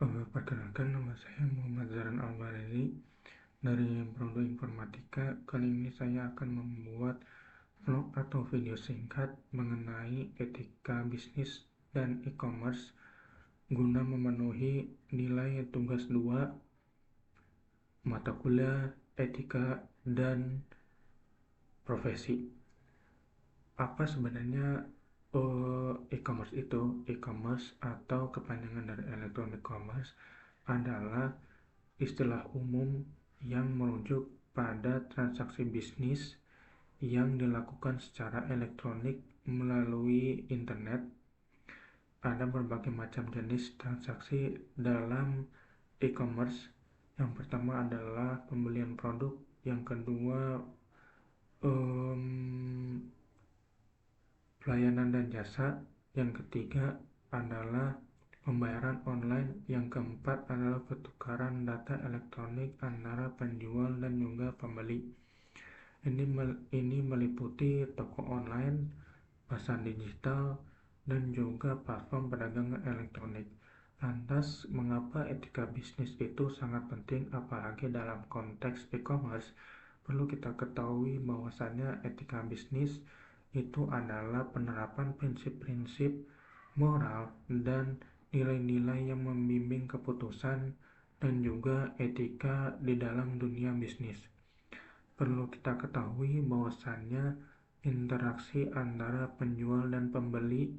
Perkenalkan, nama saya Muhammad Zaran Albareli dari Prodi Informatika. Kali ini saya akan membuat vlog atau video singkat mengenai etika bisnis dan e-commerce guna memenuhi nilai tugas 2 mata kuliah etika dan profesi. Apa sebenarnya e-commerce itu? E-commerce atau kepanjangan dari electronic commerce adalah istilah umum yang merujuk pada transaksi bisnis yang dilakukan secara elektronik melalui internet. Ada berbagai macam jenis transaksi dalam e-commerce. Yang pertama adalah pembelian produk, yang kedua pelayanan dan jasa, yang ketiga adalah pembayaran online, yang keempat adalah pertukaran data elektronik antara penjual dan juga pembeli. Ini meliputi toko online, pasar digital, dan juga platform perdagangan elektronik. Lantas, mengapa etika bisnis itu sangat penting, apalagi dalam konteks e-commerce? Perlu kita ketahui bahwasannya etika bisnis itu adalah penerapan prinsip-prinsip moral dan nilai-nilai yang membimbing keputusan dan juga etika di dalam dunia bisnis. Perlu kita ketahui bahwasannya interaksi antara penjual dan pembeli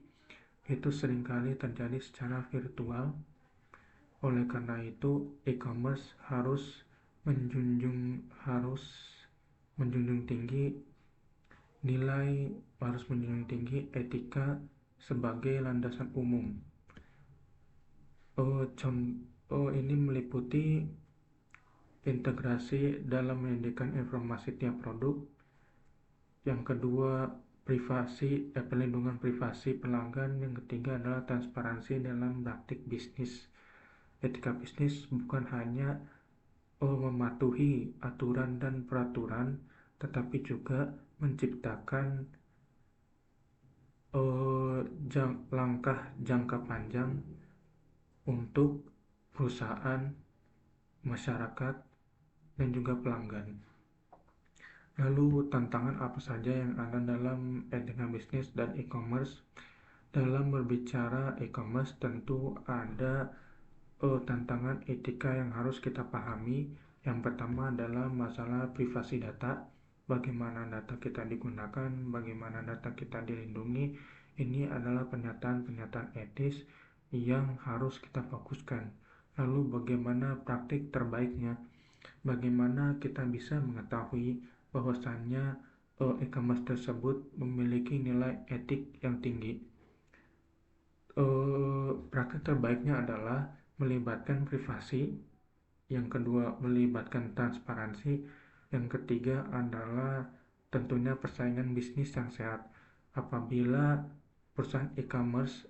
itu seringkali terjadi secara virtual. Oleh karena itu, e-commerce harus menjunjung tinggi etika sebagai landasan umum. Ini meliputi integrasi dalam menyajikan informasi tiap produk. Yang kedua, perlindungan privasi pelanggan. Yang ketiga adalah transparansi dalam praktik bisnis. Etika bisnis bukan hanya mematuhi aturan dan peraturan, tetapi juga menciptakan langkah jangka panjang untuk perusahaan, masyarakat, dan juga pelanggan. Lalu, tantangan apa saja yang ada dalam etika bisnis dan e-commerce? Dalam berbicara e-commerce, tentu ada tantangan etika yang harus kita pahami. Yang pertama adalah masalah privasi data. Bagaimana data kita digunakan, bagaimana data kita dilindungi. Ini adalah pernyataan-pernyataan etis yang harus kita fokuskan. Lalu bagaimana praktik terbaiknya? Bagaimana kita bisa mengetahui bahwasannya e-commerce tersebut memiliki nilai etik yang tinggi? Praktik terbaiknya adalah melibatkan privasi, yang kedua melibatkan transparansi, yang ketiga adalah tentunya persaingan bisnis yang sehat. Apabila perusahaan e-commerce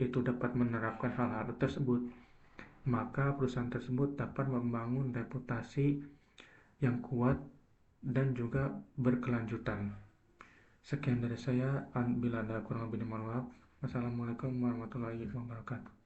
itu dapat menerapkan hal-hal tersebut, maka perusahaan tersebut dapat membangun reputasi yang kuat dan juga berkelanjutan. Sekian dari saya. Bila ada kurang lebih, mohon maaf. Wassalamualaikum warahmatullahi wabarakatuh.